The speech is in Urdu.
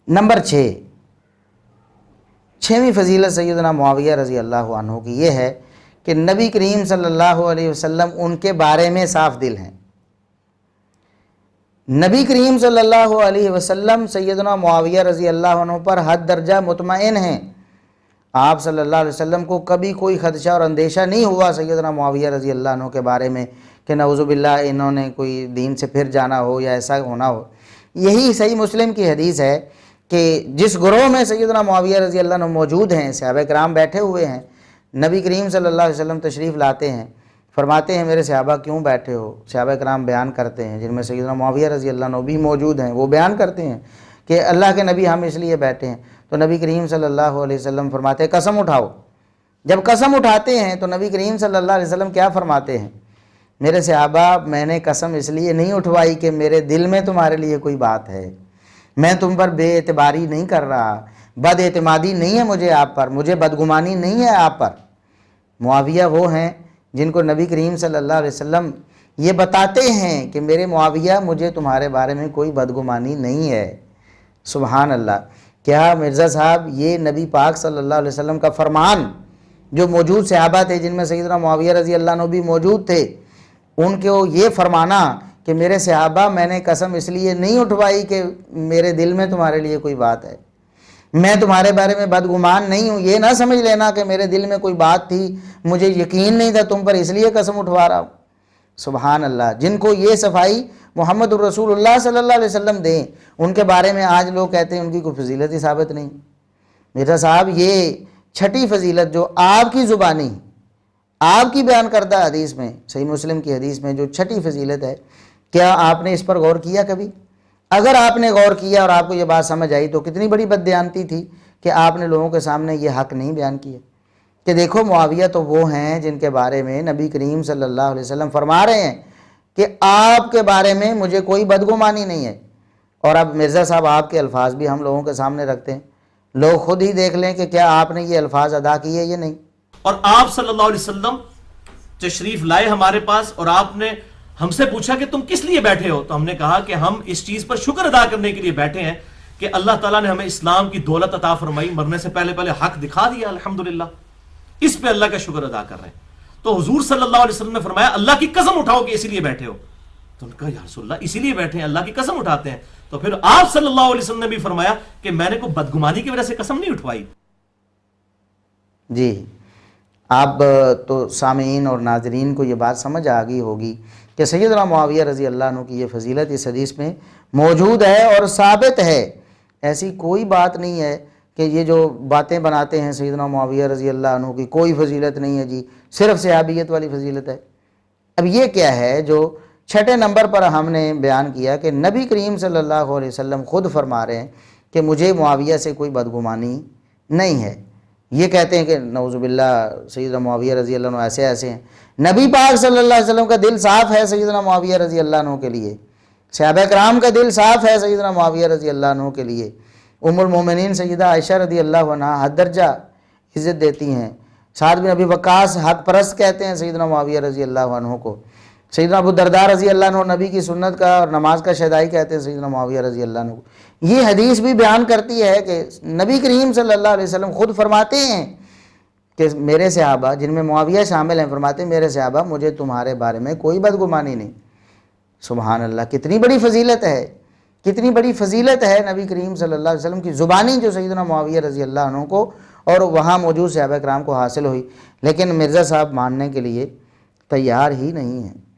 نمبر 6ویں فضیلت سیدنا معاویہ رضی اللہ عنہ کی یہ ہے کہ نبی کریم صلی اللہ علیہ وسلم ان کے بارے میں صاف دل ہیں۔ نبی کریم صلی اللہ علیہ وسلم سیدنا معاویہ رضی اللہ عنہ پر حد درجہ مطمئن ہیں۔ آپ صلی اللہ علیہ وسلم کو کبھی کوئی خدشہ اور اندیشہ نہیں ہوا سیدنا معاویہ رضی اللہ عنہ کے بارے میں کہ نعوذ باللہ انہوں نے کوئی دین سے پھر جانا ہو یا ایسا ہونا ہو۔ یہی صحیح مسلم کی حدیث ہے کہ جس گروہ میں سیدنا معاویہ رضی اللہ عنہ موجود ہیں، صحابہ کرام بیٹھے ہوئے ہیں، نبی کریم صلی اللہ علیہ وسلم تشریف لاتے ہیں، فرماتے ہیں میرے صحابہ کیوں بیٹھے ہو؟ صحابہ کرام بیان کرتے ہیں، جن میں سیدنا معاویہ رضی اللہ عنہ بھی موجود ہیں، وہ بیان کرتے ہیں کہ اللہ کے نبی ہم اس لیے بیٹھے ہیں۔ تو نبی کریم صلی اللہ علیہ وسلم فرماتے ہیں قسم اٹھاؤ۔ جب قسم اٹھاتے ہیں تو نبی کریم صلی اللہ علیہ وسلم کیا فرماتے ہیں؟ میرے صحابہ میں نے قسم اس لیے نہیں اٹھوائی کہ میرے دل میں تمہارے لیے کوئی بات ہے، میں تم پر بے اعتباری نہیں کر رہا، بد اعتمادی نہیں ہے مجھے آپ پر، مجھے بدگمانی نہیں ہے آپ پر۔ معاویہ وہ ہیں جن کو نبی کریم صلی اللہ علیہ وسلم یہ بتاتے ہیں کہ میرے معاویہ مجھے تمہارے بارے میں کوئی بدگمانی نہیں ہے۔ سبحان اللہ! کیا مرزا صاحب یہ نبی پاک صلی اللہ علیہ وسلم کا فرمان جو موجود صحابہ تھے، جن میں سیدنا معاویہ رضی اللہ عنہ بھی موجود تھے، ان کو یہ فرمانا کہ میرے صحابہ میں نے قسم اس لیے نہیں اٹھوائی کہ میرے دل میں تمہارے لیے کوئی بات ہے، میں تمہارے بارے میں بدگمان نہیں ہوں، یہ نہ سمجھ لینا کہ میرے دل میں کوئی بات تھی، مجھے یقین نہیں تھا تم پر اس لیے قسم اٹھوا رہا ہوں۔ سبحان اللہ! جن کو یہ صفائی محمد الرسول اللہ صلی اللہ علیہ وسلم دیں، ان کے بارے میں آج لوگ کہتے ہیں ان کی کوئی فضیلت ہی ثابت نہیں۔ مرزا صاحب یہ 6ٹھی فضیلت جو آپ کی زبانی، آپ کی بیان کردہ حدیث میں، صحیح مسلم کی حدیث میں جو 6ٹھی فضیلت ہے، کیا آپ نے اس پر غور کیا کبھی؟ اگر آپ نے غور کیا اور آپ کو یہ بات سمجھ آئی تو کتنی بڑی بددیانتی تھی کہ آپ نے لوگوں کے سامنے یہ حق نہیں بیان کیا کہ دیکھو معاویہ تو وہ ہیں جن کے بارے میں نبی کریم صلی اللہ علیہ وسلم فرما رہے ہیں کہ آپ کے بارے میں مجھے کوئی بدگمانی نہیں ہے۔ اور اب مرزا صاحب آپ کے الفاظ بھی ہم لوگوں کے سامنے رکھتے ہیں، لوگ خود ہی دیکھ لیں کہ کیا آپ نے یہ الفاظ ادا کیے یا نہیں۔ اور آپ صلی اللہ علیہ وسلم تشریف لائے ہمارے پاس اور آپ نے ہم سے پوچھا کہ تم کس لیے بیٹھے ہو؟ تو ہم نے کہا کہ ہم اس چیز پر شکر ادا کرنے کے لیے بیٹھے ہیں کہ اللہ تعالیٰ نے ہمیں اسلام کی دولت عطا فرمائی، مرنے سے پہلے حق دکھا دیا، الحمدللہ، اس پہ اللہ کا شکر ادا کر رہے ہیں۔ تو حضور صلی اللہ علیہ وسلم نے فرمایا اللہ کی قسم اٹھاؤ کہ اسی لیے بیٹھے ہو۔ تو انہوں نے کہا یا رسول اللہ اسی لیے بیٹھے ہیں، اللہ کی قسم اٹھاتے ہیں۔ تو پھر آپ صلی اللہ علیہ وسلم نے بھی فرمایا کہ میں نے کوئی بدگمانی کی وجہ سے قسم نہیں اٹھوائی۔ جی، آپ تو سامعین اور ناظرین کو یہ بات سمجھ آ گئی ہوگی کہ سیدنا معاویہ رضی اللہ عنہ کی یہ فضیلت اس حدیث میں موجود ہے اور ثابت ہے۔ ایسی کوئی بات نہیں ہے کہ یہ جو باتیں بناتے ہیں سیدنا معاویہ رضی اللہ عنہ کی کوئی فضیلت نہیں ہے، جی صرف صحابیت والی فضیلت ہے۔ اب یہ کیا ہے جو 6ٹھے نمبر پر ہم نے بیان کیا کہ نبی کریم صلی اللہ علیہ وسلم خود فرما رہے ہیں کہ مجھے معاویہ سے کوئی بدگمانی نہیں ہے۔ یہ کہتے ہیں کہ نعوذ باللہ سیدنا معاویہ رضی اللہ عنہ ایسے ہیں۔ نبی پاک صلی اللہ علیہ وسلم کا دل صاف ہے سیدنا معاویہ رضی اللہ عنہ کے لیے، صحابہ کرام کا دل صاف ہے سیدنا معاویہ رضی اللہ عنہ کے لیے۔ ام المومنین سیدہ عائشہ رضی اللہ عنہ حد درجہ عزت دیتی ہیں۔ سعد بن ابی وقاص حق پرست کہتے ہیں سیدنا معاویہ رضی اللہ عنہ کو۔ سیدنا ابو الدرداء رضی اللہ عنہ نبی کی سنت کا اور نماز کا شہدائی کہتے ہیں سیدنا معاویہ رضی اللہ عنہ کو۔ یہ حدیث بھی بیان کرتی ہے کہ نبی کریم صلی اللہ علیہ وسلم خود فرماتے ہیں کہ میرے صحابہ، جن میں معاویہ شامل ہیں، فرماتے ہیں میرے صحابہ مجھے تمہارے بارے میں کوئی بدگمانی نہیں۔ سبحان اللہ! کتنی بڑی فضیلت ہے، کتنی بڑی فضیلت ہے نبی کریم صلی اللہ علیہ وسلم کی زبانی جو سیدنا معاویہ رضی اللہ عنہ کو اور وہاں موجود صحابہ کرام کو حاصل ہوئی، لیکن مرزا صاحب ماننے کے لیے تیار ہی نہیں ہیں۔